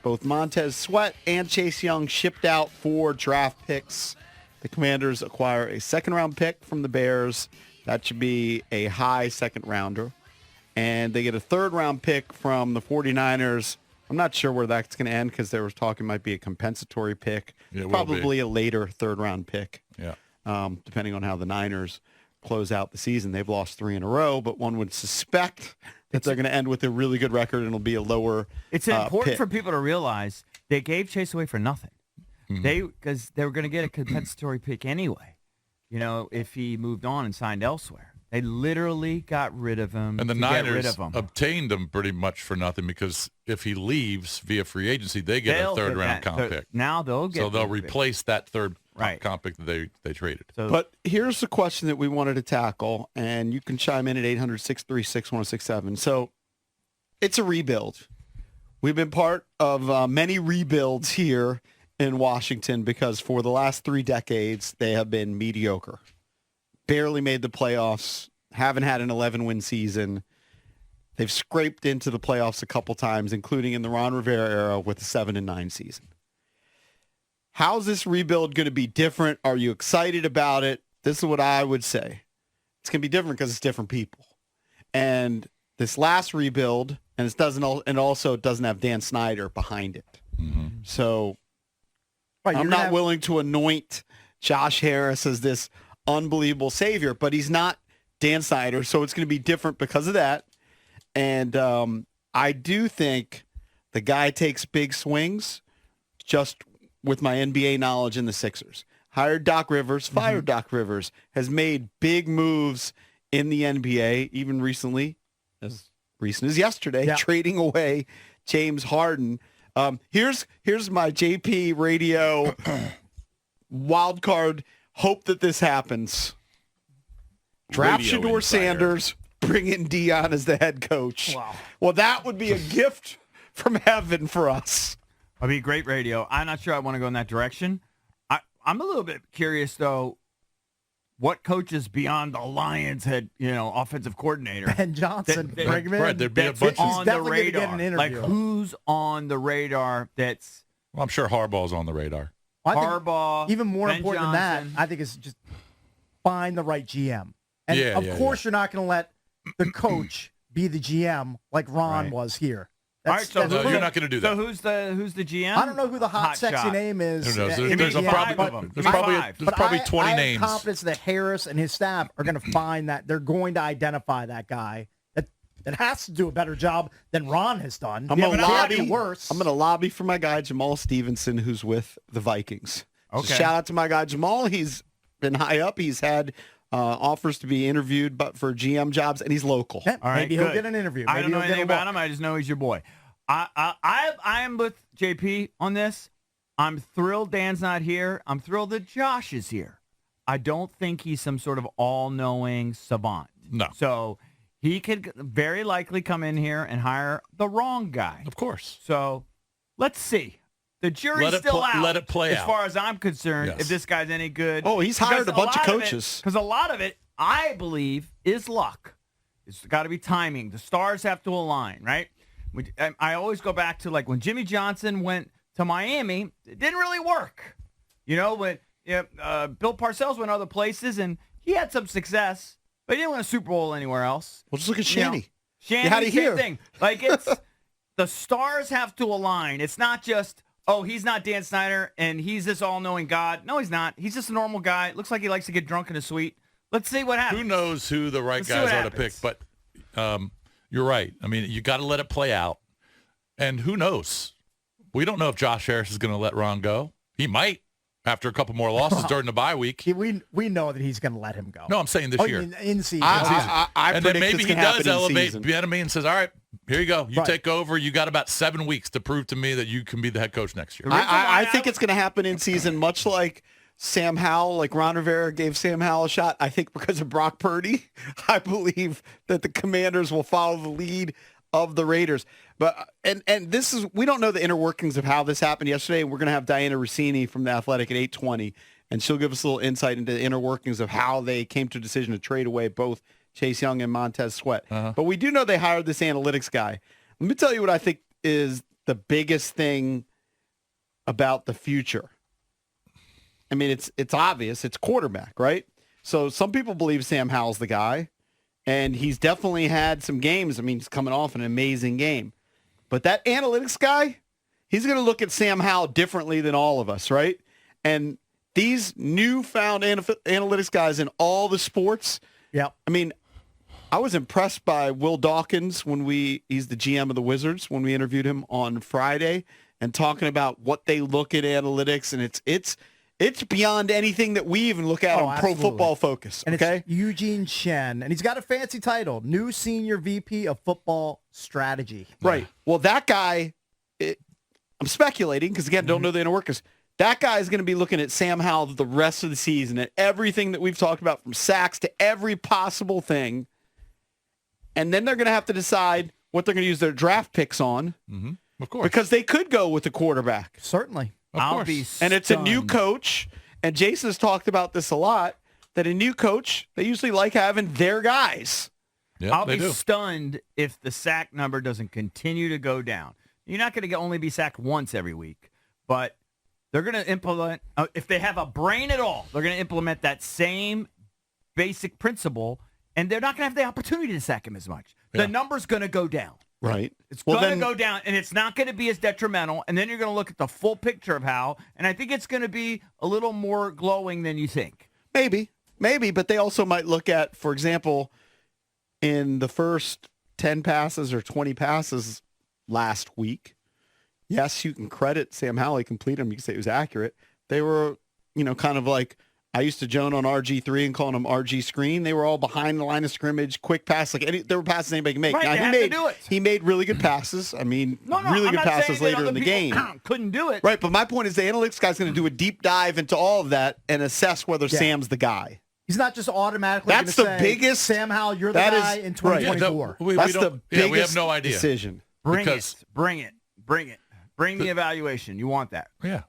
Both Montez Sweat and Chase Young shipped out for draft picks. The Commanders acquire a second-round pick from the Bears. That should be a high second-rounder. And they get a third-round pick from the 49ers. I'm not sure where that's going to end because they were talking might be a compensatory pick. Probably a later third-round pick, depending on how the Niners close out the season. They've lost 3 in a row, but one would suspect that they're going to end with a really good record and it'll be a lower It's important pick. for people to realize they gave Chase away for nothing. Because they were going to get a compensatory pick anyway, if he moved on and signed elsewhere. They literally got rid of him. And the to Niners get rid of him. obtained him pretty much for nothing because if he leaves via free agency, they get a third-round comp pick. Now they'll get. So they'll replace that third Right. comp pick that they traded. So, But here's the question that we wanted to tackle, and you can chime in at 800-636-1067. So it's a rebuild. We've been part of many rebuilds here in Washington because for the last 3 decades, they have been mediocre. Barely made the playoffs, haven't had an 11-win season. They've scraped into the playoffs a couple times, including in the Ron Rivera era with a 7-9 season. How's this rebuild going to be different? Are you excited about it? This is what I would say. It's going to be different because it's different people. And this last rebuild, and it also doesn't have Dan Snyder behind it. Mm-hmm. So I'm not willing to anoint Josh Harris as this unbelievable savior, but he's not Dan Snyder, so it's going to be different because of that. And I do think the guy takes big swings just with my NBA knowledge in the Sixers. Hired Doc Rivers, fired Doc Rivers, has made big moves in the NBA, even recently, as recent as yesterday, trading away James Harden. Here's my JP radio wild card. Hope that this happens. Draft Shedeur Sanders, bring in Dion as the head coach. Wow. Well, that would be a gift from heaven for us. It'd be great radio. I'm not sure I want to go in that direction. I'm a little bit curious, though, what coaches beyond the Lions head, offensive coordinator. Ben Johnson. There'd be a bunch on the radar. Get an interview. Like, who's on the radar that's Well, I'm sure Harbaugh's on the radar. Harbaugh, even more Ben important Johnson. than that, I think, is just find the right GM. And of course you're not going to let the coach be the GM like Ron was here. All right, so you're not going to do that. So who's the GM? I don't know who the hot sexy shot. name is. Who knows? Give me five of them. There's Give me probably five. there's probably 20 I names. have confidence that Harris and his staff are going to find that. They're going to identify that guy that has to do a better job than Ron has done. I'm going to worse. I'm going to lobby for my guy Jamal Stevenson, who's with the Vikings. Okay. So shout out to my guy Jamal. He's been high up. He's had offers to be interviewed, but for GM jobs, and he's local. Yeah, All right, maybe good. he'll get an interview. I Maybe don't know he'll get anything a about look. him. I just know he's your boy. I am with JP on this. I'm thrilled Dan's not here. I'm thrilled that Josh is here. I don't think he's some sort of all-knowing savant. No. So he could very likely come in here and hire the wrong guy. Of course. So let's see. The jury's still out. Let it play as out. far as I'm concerned, Yes. if this guy's any good. Oh, he's hired a bunch of coaches. Because a lot of it, I believe, is luck. It's got to be timing. The stars have to align, right? I always go back to like when Jimmy Johnson went to Miami, it didn't really work. When Bill Parcells went other places and he had some success, but he didn't win a Super Bowl anywhere else. Well, just look at Shanny. Shanny, how'd he same hear? thing. Like it's the stars have to align. It's not just, oh, he's not Dan Snyder and he's this all-knowing God. No, he's not. He's just a normal guy. Looks like he likes to get drunk in a suite. Let's see what happens. Who knows who the right Let's see guys what are to pick, happens. but you're right. I mean, you got to let it play out. And who knows? We don't know if Josh Harris is going to let Ron go. He might after a couple more losses during the bye week. We know that he's going to let him go. No, I'm saying this year. In season. I And then predict maybe it's he gonna does happen in elevate season. Bieniemy and says, all right, here you go. You Right. take over. You got about 7 weeks to prove to me that you can be the head coach next year. I think it's going to happen in season, much like Sam Howell, like Ron Rivera gave Sam Howell a shot. I think because of Brock Purdy, I believe that the Commanders will follow the lead of the Raiders. But and this is, we don't know the inner workings of how this happened yesterday. We're going to have Diana Rossini from The Athletic at 8:20, and she'll give us a little insight into the inner workings of how they came to a decision to trade away both Chase Young and Montez Sweat. But we do know they hired this analytics guy. Let me tell you what I think is the biggest thing about the future. I mean, it's obvious. It's quarterback, right? So some people believe Sam Howell's the guy, and he's definitely had some games. I mean, he's coming off an amazing game. But that analytics guy, he's going to look at Sam Howell differently than all of us, right? And these newfound analytics guys in all the sports, I mean, I was impressed by Will Dawkins he's the GM of the Wizards, when we interviewed him on Friday, and talking about what they look at analytics, and it's beyond anything that we even look at on Pro Football Focus. And okay? It's Eugene Chen, and he's got a fancy title, new senior VP of football strategy. Right. Well, that guy, I'm speculating because, again, don't know the inner workers. That guy is going to be looking at Sam Howell the rest of the season, at everything that we've talked about, from sacks to every possible thing. And then they're going to have to decide what they're going to use their draft picks on. Mm-hmm. Of course. Because they could go with the quarterback. Certainly. I'll be and it's a new coach, and Jason has talked about this a lot, that a new coach, they usually like having their guys. Yeah, I'll be do. stunned if the sack number doesn't continue to go down. You're not going to only be sacked once every week, but they're going to implement, if they have a brain at all, they're going to implement that same basic principle, and they're not going to have the opportunity to sack him as much. Yeah. The number's going to go down. Right. It's going to go down, and it's not going to be as detrimental, and then you're going to look at the full picture of how, and I think it's going to be a little more glowing than you think. Maybe, but they also might look at, for example, in the first 10 passes or 20 passes last week, yes, you can credit Sam Howell. He completed them. You can say it was accurate. They were, kind of like, I used to joan on RG3 and calling them RG screen. They were all behind the line of scrimmage, quick pass. There were passes anybody can make. Right, now, he made really good passes. I mean, really good passes later in the game. Couldn't do it. Right, but my point is the analytics guy's going to do a deep dive into all of that and assess whether Sam's the guy. He's not just automatically going to say, biggest, Sam Howell, you're the guy in 2024. That's the biggest we have no idea. decision. Bring it. Bring the evaluation. You want that. Yeah.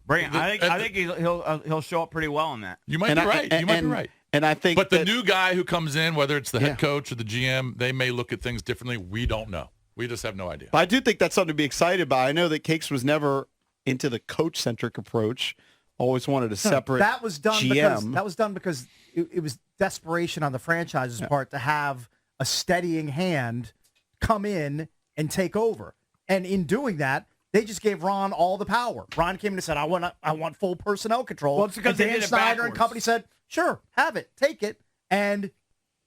Bring it. I think he'll show up pretty well on that. You might be right. You might be right. And I think But the new guy who comes in, whether it's the head coach or the GM, they may look at things differently. We don't know. We just have no idea. But I do think that's something to be excited by. I know that Cakes was never into the coach-centric approach. Always wanted a separate that was done GM. Because it was desperation on the franchise's part to have a steadying hand come in and take over. And in doing that, they just gave Ron all the power. Ron came in and said, I want full personnel control. Well, it's because and they Dan did it Snyder backwards. and company said, sure, have it, take it. And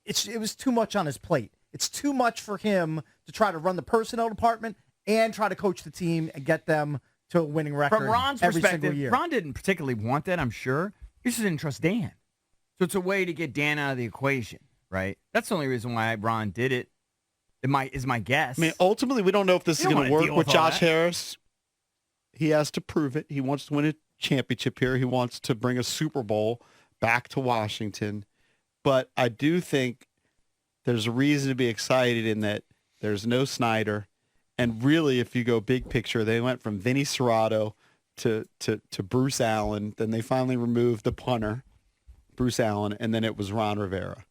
it was too much on his plate. It's too much for him to try to run the personnel department and try to coach the team and get them to a winning record. From Ron's every perspective, single year. Ron didn't particularly want that, I'm sure. He just didn't trust Dan. So it's a way to get Dan out of the equation, right? That's the only reason why Ron did it. Is my guess. I mean, ultimately, we don't know if this is going to work with Josh that. Harris. He has to prove it. He wants to win a championship here. He wants to bring a Super Bowl back to Washington. But I do think there's a reason to be excited in that there's no Snyder. And really, if you go big picture, they went from Vinny Serrato to Bruce Allen. Then they finally removed the punter, Bruce Allen, and then it was Ron Rivera.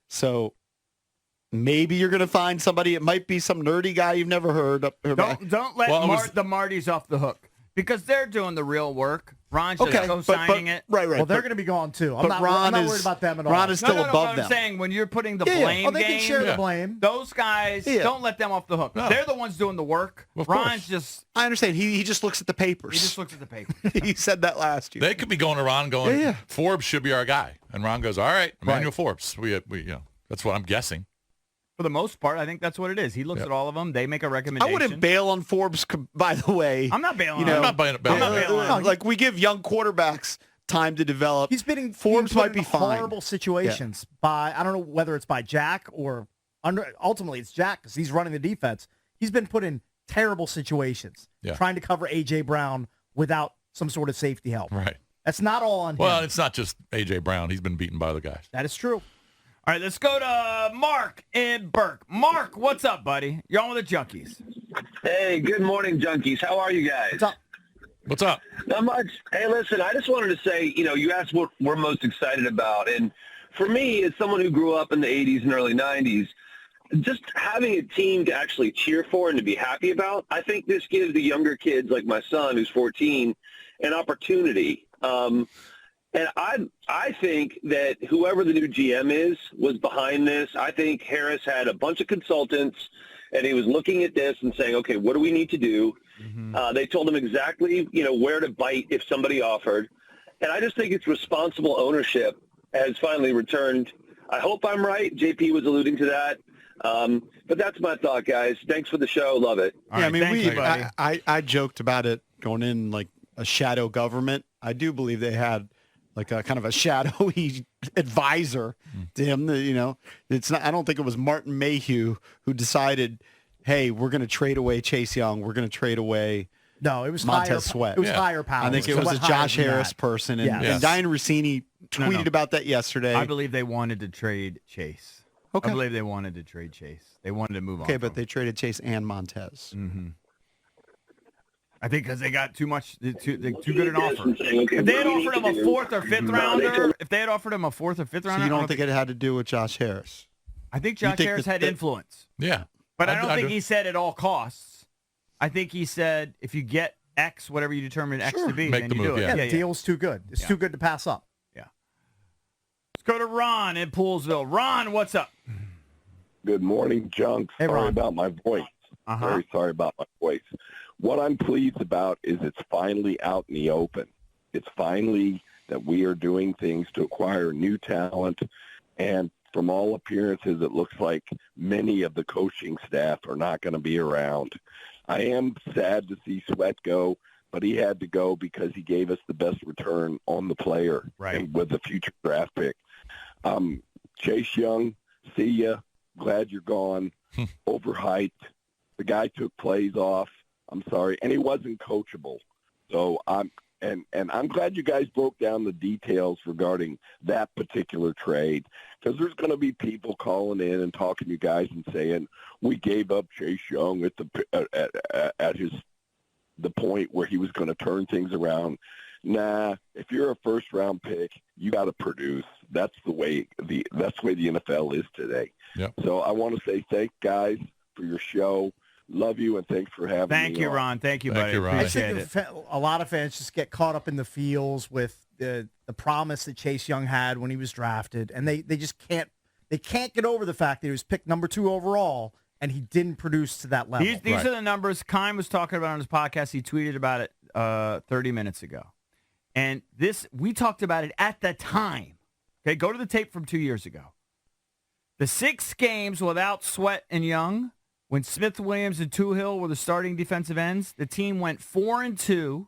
So maybe you're going to find somebody. It might be some nerdy guy you've never heard. Don't let the Martys off the hook because they're doing the real work. Ron's just co-signing it. Right. Well, they're going to be gone too. I'm not worried about them at all. Ron is still I'm above them. saying when you're putting the blame they game, can share the blame. Those guys, don't let them off the hook. No. They're the ones doing the work. Of Ron's course. just... I understand. He just looks at the papers. He just looks at the paper. He said that last year. They could be going to Ron going, Forbes should be our guy. And Ron goes, all right, Emmanuel Forbes. We that's what I'm guessing. For the most part, I think that's what it is. He looks at all of them. They make a recommendation. I wouldn't bail on Forbes, by the way. I'm not bailing on I'm him. not bailing on him. Like, we give young quarterbacks time to develop. He's been Forbes put might be in fine. horrible situations by, I don't know whether it's by Jack or ultimately it's Jack because he's running the defense. He's been put in terrible situations trying to cover A.J. Brown without some sort of safety help. Right. That's not all on him. Well, it's not just A.J. Brown. He's been beaten by other guys. That is true. All right, let's go to Mark in Burke. Mark, what's up, buddy? You're on with the Junkies. Hey, good morning, Junkies. How are you guys? What's up? What's up? Not much. Hey, listen, I just wanted to say, you asked what we're most excited about. And for me, as someone who grew up in the 80s and early 90s, just having a team to actually cheer for and to be happy about, I think this gives the younger kids like my son, who's 14, an opportunity. And I think that whoever the new GM is was behind this. I think Harris had a bunch of consultants, and he was looking at this and saying, okay, what do we need to do? They told him exactly, where to bite if somebody offered. And I just think it's responsible ownership has finally returned. I hope I'm right. JP was alluding to that. But that's my thought, guys. Thanks for the show. Love it. All right, thank you, buddy. I joked about it going in like a shadow government. I do believe they had like a kind of a shadowy advisor to him. It's not. I don't think it was Martin Mayhew who decided, hey, we're going to trade away Chase Young. We're going to trade away. No, it was Montez higher, Sweat. It was higher power. I think it was a Josh Harris person, and, Yes. and Diane Rossini tweeted about that yesterday. I believe they wanted to trade Chase. Okay. I believe they wanted to trade Chase. They wanted to move on. Okay, but they traded Chase and Montez. I think because they got too much, too good an offer. Okay, If they had what do we offered him need a to do? fourth or fifth rounder, if they had offered him a fourth or fifth So rounder, you I don't think it had to do with Josh Harris? I think Josh think Harris that had the- influence, Yeah. but I don't think do. he said at all costs. I think he said if you get X, whatever you determine X to be, Make then the you move, do it. yeah. The deal's too good. It's too good to pass up. Let's go to Ron in Poolsville. Ron, what's up? Good morning, Junk. Hey, Sorry Ron. about my voice. Very sorry about my voice. What I'm pleased about is it's finally out in the open. It's finally that we are doing things to acquire new talent. And from all appearances, it looks like many of the coaching staff are not going to be around. I am sad to see Sweat go, but he had to go because he gave us the best return on the player and with a future draft pick. Chase Young, see ya. Glad you're gone. Overhyped. The guy took plays off. I'm sorry, and he wasn't coachable. So I'm glad you guys broke down the details regarding that particular trade, because there's going to be people calling in and talking to you guys and saying we gave up Chase Young at the point where he was going to turn things around. Nah, if you're a first round pick, you got to produce. That's the way the NFL is today. Yep. So I want to say thank guys for your show. Love you, and thanks for having me. Thank you, on. Ron. Thank you, Thank buddy. you, Ron. I Appreciate think a lot of fans just get caught up in the feels with the promise that Chase Young had when he was drafted, and they just can't get over the fact that he was picked number 2 overall and he didn't produce to that level. These are the numbers Kime was talking about on his podcast. He tweeted about it 30 minutes ago. And we talked about it at the time. Okay, go to the tape from 2 years ago. The 6 games without Sweat and Young, when Smith, Williams, and Tuhill were the starting defensive ends, the team went 4-2,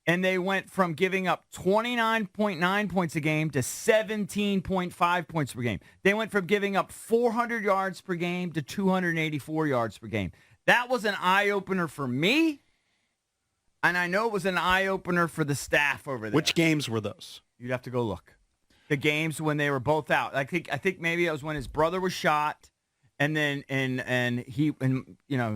and they went from giving up 29.9 points a game to 17.5 points per game. They went from giving up 400 yards per game to 284 yards per game. That was an eye-opener for me, and I know it was an eye-opener for the staff over there. Which games were those? You'd have to go look. The games when they were both out. I think maybe it was when his brother was shot, and then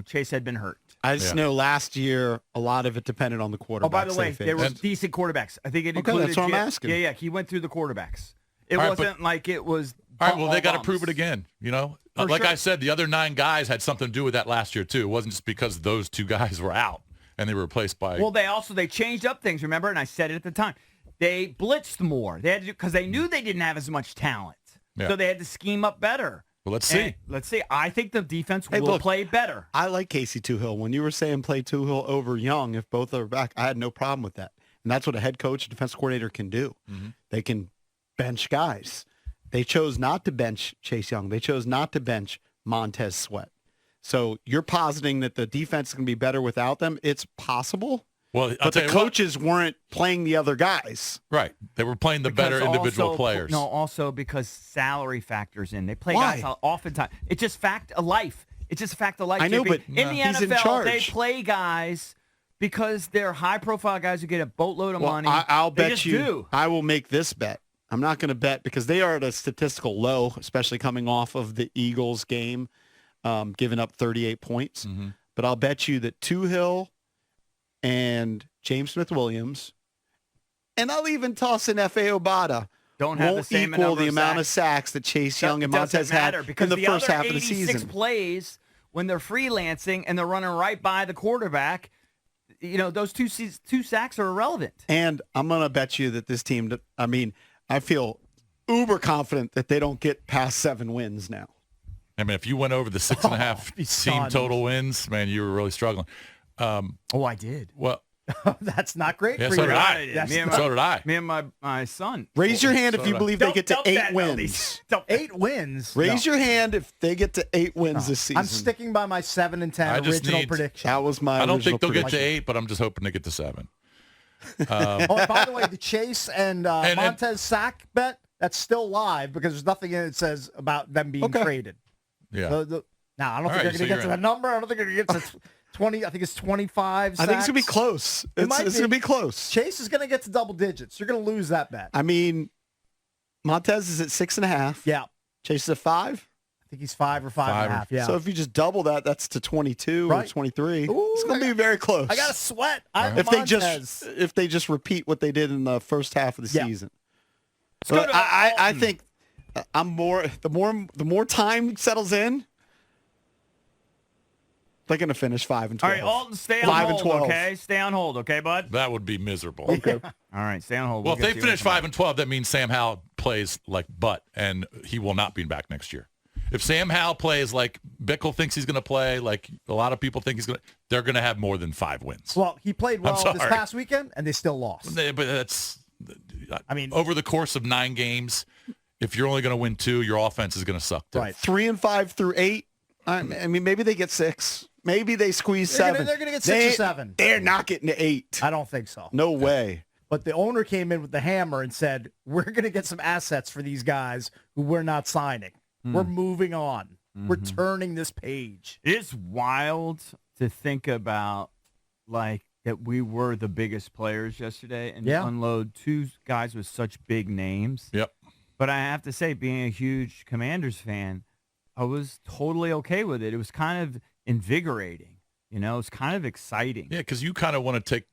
Chase had been hurt. I just know last year a lot of it depended on the quarterback. Oh, by the way, there were decent quarterbacks. I think it included. That's what I'm asking. Yeah, he went through the quarterbacks. It All right, wasn't like it was. All right, well, they got to bums. prove it again, For Like sure. I said, the other 9 guys had something to do with that last year, too. It wasn't just because those 2 guys were out and they were replaced by... Well, they changed up things, remember? And I said it at the time. They blitzed more. They had to, because they knew they didn't have as much talent. Yeah. So they had to scheme up better. Well, let's see. And let's see. I think the defense will play better. I like Casey Tuhill. When you were saying play Tuhill over Young, if both are back, I had no problem with that. And that's what a head coach, a defense coordinator can do. They can bench guys. They chose not to bench Chase Young. They chose not to bench Montez Sweat. So you're positing that the defense can be better without them. It's possible. Well, But the coaches weren't playing the other guys. Right. They were playing the better Because individual also- players. No, also because salary factors in. They play Why? guys oftentimes. It's just fact of life. It's just a fact of life. I know, JP. but in the he's in NFL, they charge. play guys because they're high-profile guys who get a boatload of money. I'll They bet just you. do. I will make this bet. I'm not going to bet because they are at a statistical low, especially coming off of the Eagles game, giving up 38 points. But I'll bet you that Tuhill and James Smith-Williams, and I'll even toss in F.A. Obata, don't have the won't same equal number the of amount of sacks. sacks that Chase Young and Doesn't Montez had matter because in the first other half of the 86 season. plays when they're freelancing and they're running right by the quarterback, those two sacks are irrelevant. And I'm going to bet you that this team, I feel uber confident that they don't get past 7 wins now. I mean, if you went over the 6.5 team stunned. total wins, man, you were really struggling. I did. Well, That's not great yeah, for so you. did I. That's So did I. Me and my son. Raise your hand if you believe they get to Don't 8 bet, wins. Elvis. 8 wins. Raise No. your hand if they get to 8 wins this season. I'm sticking by my 7 and 10 I just original need- prediction. That was my I don't original think they'll get to prediction. 8, but I'm just hoping to get to 7. Oh, and by the way, the Chase and Montez sack bet, that's still live because there's nothing in it that says about them being traded. Yeah. Now, I don't All think right, they're going so to get you're to the in. number. I don't think they're going to get to 20. I think it's 25 sacks. I think it's going to be close. It's might going be. to be close. Chase is going to get to double digits. You're going to lose that bet. I mean, Montez is at 6.5. Yeah. Chase is at 5. I think he's 5 or 5.5. Yeah. So if you just double that, that's to 22 or Right. 23. Ooh, It's going to be very close. I got to sweat. I have if they just repeat what they did in the first half of the Yeah. season. go But to I Alton. think the more time settles in, they're going to finish 5 and 12. All right, Alton, stay on 5 and hold, 12. okay? Stay on hold, okay, bud? That would be miserable. Okay. All right, stay on hold. Well, We'll if get they to finish it. 5 and 12, that means Sam Howell plays like butt, and he will not be back next year. If Sam Howell plays like Bickle thinks he's going to play, like a lot of people think he's going to, they're going to have more than 5 wins. Well, he played well this sorry. past weekend, and they still lost. But that's, I mean, over the course of 9 games, if you're only going to win 2, your offense is going to suck too. Right. 3 and 5 through 8. I mean, maybe they get 6. Maybe they squeeze They're 7. they're going to get 6 or 7. They're not getting to 8. I don't think so. No way. But the owner came in with the hammer and said, we're going to get some assets for these guys who we're not signing. We're moving on. We're turning this page. It's wild to think about, like, that we were the biggest players yesterday and Yeah. unload 2 guys with such big names. Yep. But I have to say, being a huge Commanders fan, I was totally okay with it. It was kind of invigorating. It's kind of exciting. Yeah, because you kind of want to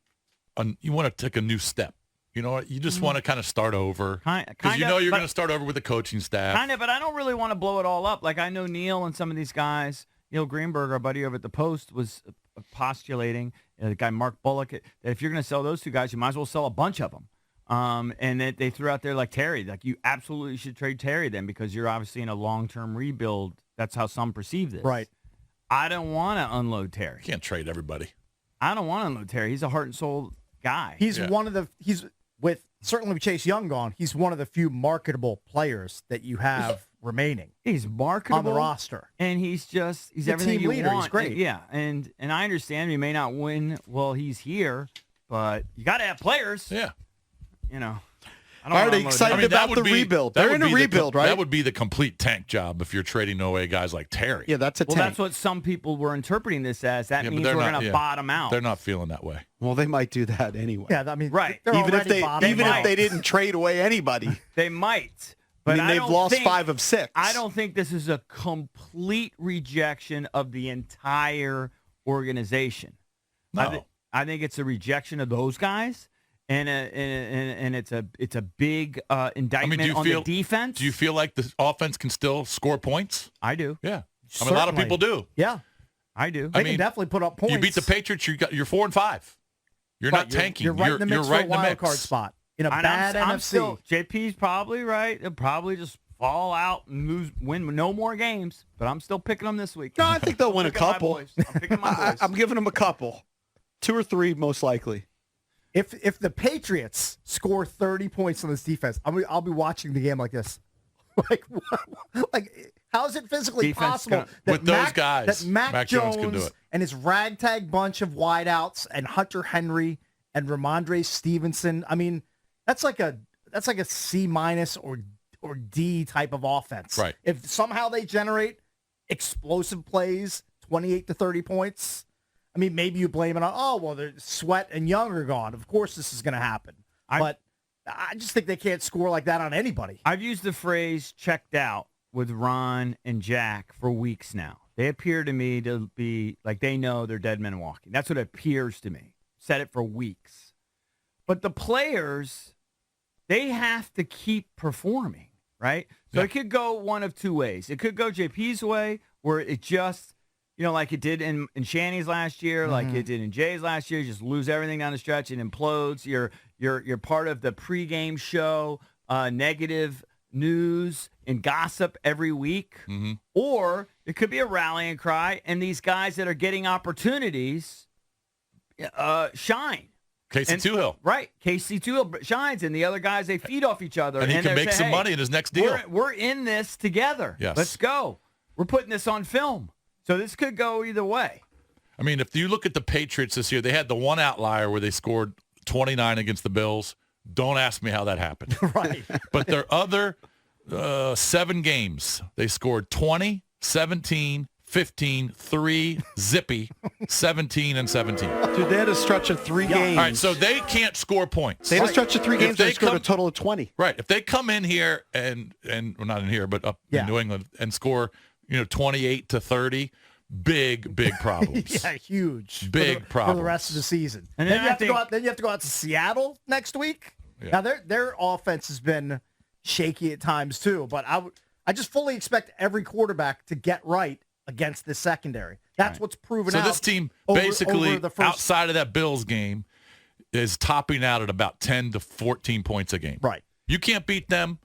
take a new step. You know what? You just want to kind of start over. Because you know you're going to start over with the coaching staff. Kind of, but I don't really want to blow it all up. Like, I know Neil and some of these guys, Neil Greenberg, our buddy over at the Post, was postulating, the guy Mark Bullock, that if you're going to sell those 2 guys, you might as well sell a bunch of them. And that they threw out there like Terry, like you absolutely should trade Terry then because you're obviously in a long-term rebuild. That's how some perceive this. Right. I don't want to unload Terry. You can't trade everybody. I don't want to unload Terry. He's a heart and soul guy. He's certainly with Chase Young gone, he's one of the few marketable players that you have remaining He's marketable on the roster. and he's a everything team you leader. He's want. great. Yeah, and I understand he may not win while he's here, but you got to have players. Yeah. I don't Are wanna they unload excited Terry. about the rebuild? They're in a rebuild, right? That would be the complete tank job if you're trading away guys like Terry. Yeah, that's a Well, tank. that's what some people were interpreting this as. That Yeah, but means they're we're not- going to yeah. bottom out. They're not feeling that way. Well, they might do that anyway. Yeah, I mean, Right. they're Even if already bottoming if out. they didn't trade away anybody. They might. I But mean, they've don't lost think- 5 of 6. I don't think this is a complete rejection of the entire organization. No. I think it's a rejection of those guys, and it's a big indictment do you on feel- the defense. Do you feel like the offense can still score points? I do. Yeah. I mean, a lot of Certainly. people do. Yeah, I do. they I mean, can definitely put up points. You beat the Patriots, you're 4 and 5. You're Right, not tanking. You're right in the mix you're right for a in the wild mix. card spot in a And bad I'm NFC. still, JP's probably right. They'll probably just fall out and win no more games. But I'm still picking them this week. No, I think they'll win a Picking my couple. boys. I'm picking my boys. I'm giving them a couple. 2 or 3 most likely. If the Patriots score 30 points on this defense, I'll be watching the game like this. Like how is it physically Defense possible gonna- that With those guys, that Mac Mac Jones can do it. and his ragtag bunch of wideouts and Hunter Henry and Ramondre Stevenson? I mean, that's like a C- or D type of offense. Right. If somehow they generate explosive plays, 28 to 30 points, I mean, maybe you blame it on, the Sweat and Young are gone. Of course this is going to happen. But I just think they can't score like that on anybody. I've used the phrase checked out with Ron and Jack for weeks now. They appear to me to be like they know they're dead men walking. That's what it appears to me. Said it for weeks. But the players they have to keep performing, right? So it could go one of two ways. It could go JP's way, where it just, like it did in Shanny's last year, like it did in Jay's last year, just lose everything down the stretch and implodes. You're part of the pregame show, negative news and gossip every week. Mm-hmm. Or it could be a rallying cry, and these guys that are getting opportunities shine. Casey Toohill. Right. Casey Toohill shines, and the other guys, they feed off each other. And he can make some money in his next deal. We're in this together. Yes. Let's go. We're putting this on film. So this could go either way. I mean, if you look at the Patriots this year, they had the one outlier where they scored 29 against the Bills. Don't ask me how that happened. Right. But their other 7 games, they scored 20, 17, 15, 3, zippy, 17, and 17. Dude, they had a stretch of 3 games. All right, so they can't score points. They had a stretch of 3 games. If they They scored a total of 20. Right. If they come in here and well, not in here, but up in New England and score, 28 to 30, big problems. Yeah, huge. Big for the problems. rest of the season. And then then you have to go out. Then you have to go out to Seattle next week. Yeah. Now their offense has been shaky at times too, but I just fully expect every quarterback to get right against this secondary. That's what's proven So out. this team over basically, the first, outside of that Bills game, is topping out at about 10 to 14 points a game. right. You can't beat them.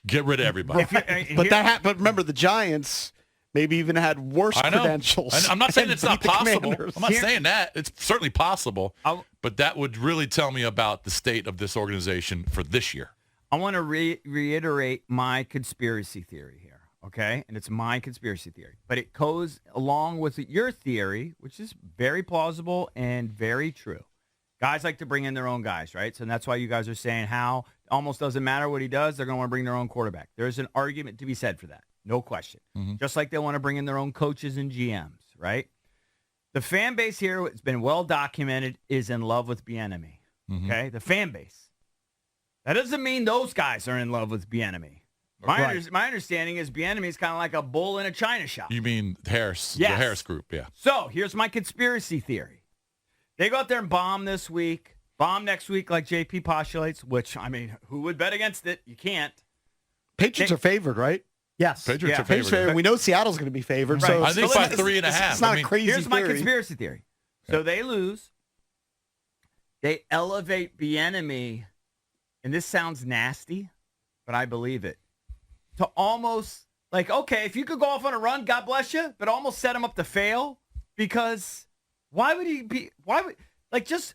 Get rid of everybody. But remember, the Giants maybe even had worse I know. credentials. I'm not saying and it's not beat the possible. Commanders. I'm not saying that. It's certainly possible. But that would really tell me about the state of this organization for this year. I want to reiterate my conspiracy theory here, okay? And it's my conspiracy theory. But it goes along with your theory, which is very plausible and very true. Guys like to bring in their own guys, right? So that's why you guys are saying how it almost doesn't matter what he does. They're going to want to bring their own quarterback. There's an argument to be said for that. No question. Just like they want to bring in their own coaches and GMs, right? The fan base here, it's been well documented, is in love with Bieniemy, okay? The fan base. That doesn't mean those guys are in love with Bieniemy. My understanding is Bieniemy is kind of like a bull in a china shop. You mean Harris, Yes. the Harris group, yeah. So here's my conspiracy theory. They go out there and bomb this week, bomb next week like JP postulates, which, I mean, who would bet against it? You can't. Patriots are favored, right? Yes. Patriots are Patriots favored. We know Seattle's going to be favored. Right. So I think So by let's- 3.5. It's not I mean, a crazy Here's my theory. conspiracy theory. So they lose. They elevate Bieniemy, and this sounds nasty, but I believe it, to almost like, okay, if you could go off on a run, God bless you, but almost set him up to fail, because just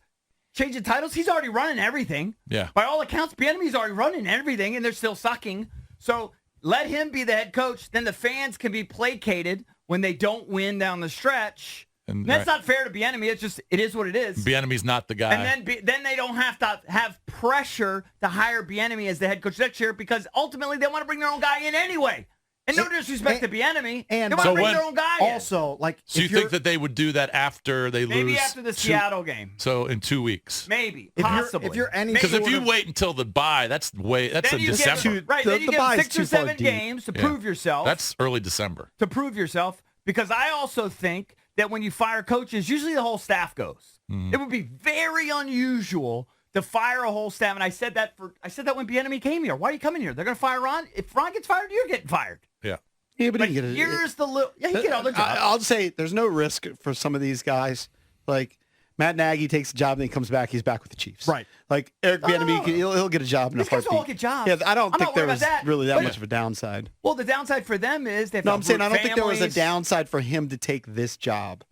changing titles? He's already running everything. Yeah. By all accounts, Bieniemy's already running everything, and they're still sucking. So let him be the head coach. Then the fans can be placated when they don't win down the stretch. And That's right. not fair to Bieniemy. It is what it is. Bieniemy's not the guy. And then they don't have to have pressure to hire Bieniemy as the head coach next year, because ultimately they want to bring their own guy in anyway. And no disrespect to Bieniemy, and they want So to bring when- their own guy in. Also, like, So if you you're- think that they would do that after they lose? Maybe after the Seattle game. So in 2 weeks. Maybe. if Possibly. you're any Because if sort you of- wait until the bye, that's then in you December. Give, right, The- then you the give them bye's 6 too or far 7 deep. games to Yeah. prove yourself. That's early December. To prove yourself, because I also think that when you fire coaches, usually the whole staff goes. Mm-hmm. It would be very unusual to fire a whole staff, and I said that when Bieniemy came here. Why are you coming here? They're going to fire Ron. If Ron gets fired, you're getting fired. Yeah. Yeah, but But he can get here's the little. Yeah, he get other jobs. I'll say there's no risk for some of these guys. Like Matt Nagy takes a job and then he comes back. He's back with the Chiefs. Right. Like Eric Bieniemy, no. he'll get a job in These a guys heartbeat. all get jobs. Yeah, I don't I'm think not there worried was about that. really that But- much of a downside. Well, the downside for them is they have No, to I'm saying I don't think there was a families. downside for him to take this job.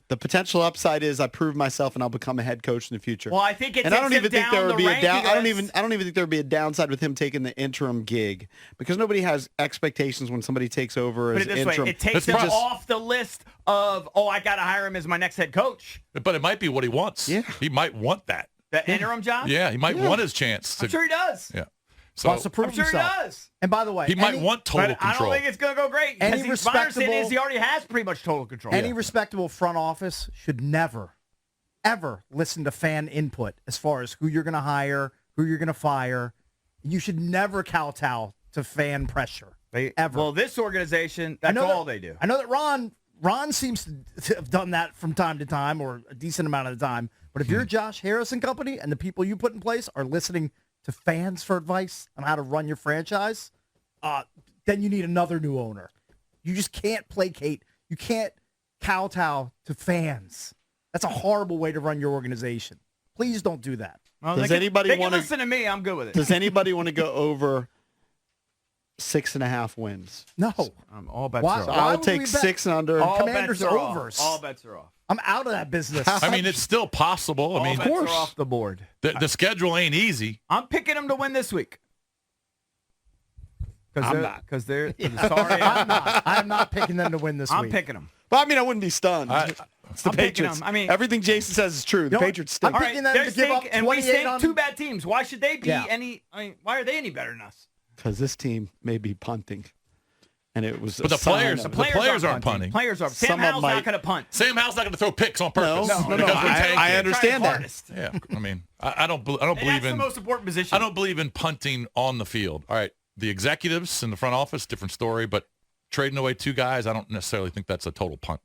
The potential upside is I prove myself and I'll become a head coach in the future. Well, I think it and I takes don't him even think down there would the be a down. ranking I don't list. even think there would be a downside with him taking the interim gig, because nobody has expectations when somebody takes over Put as it this interim. way, it takes Let's him just- off the list of, I got to hire him as my next head coach. But it might be what he wants. Yeah. He might want that. The interim job? Yeah, he might want his chance. I'm sure he does. Yeah. So wants to prove I'm sure himself. he does. And by the way, he might want total But I control. don't think it's going to go great. Any Because my understanding is respectable- he already has pretty much total control. any respectable front office should never, ever listen to fan input as far as who you're going to hire, who you're going to fire. You should never kowtow to fan pressure. Ever. Well, this organization, that's all they do. I know that Ron seems to have done that from time to time, or a decent amount of the time. But if you're Josh Harris and company and the people you put in place are listening to fans for advice on how to run your franchise, then you need another new owner. You just can't placate. You can't kowtow to fans. That's a horrible way to run your organization. Please don't do that. Well, Does they anybody can want to listen to me? I'm good with it. Does anybody want to go over 6.5 wins? No. All bets Why- are So off. I why would would take we bet? 6 and under. All Commanders bets are off. overs. All bets are off. I'm out of that business. I mean, it's still possible. I mean, All bets are off the board. the schedule ain't easy. I'm picking them to win this week. I'm not. Because they're sorry. I'm not picking them to win this I'm week. picking them. But I mean, I wouldn't be stunned. It's the I'm picking Patriots. them. I mean, everything Jason says is true. The know what? Patriots stink. I'm All picking right, them they to give up stink, and we 28 stink. on- Two bad teams. Why should they be Yeah. any? I mean, why are they any better than us? Because this team may be punting. And it was But a the sign players- of- the players aren't punting. Players are. Some Sam of Howell's my- not going to punt. Sam Howell's not going to throw picks on purpose. No, because we're tanking. I understand that. Hardest. Yeah, I mean, I don't And believe that's the in most important position. I don't believe in punting on the field. All right, the executives in the front office, different story, but trading away 2 guys, I don't necessarily think that's a total punt.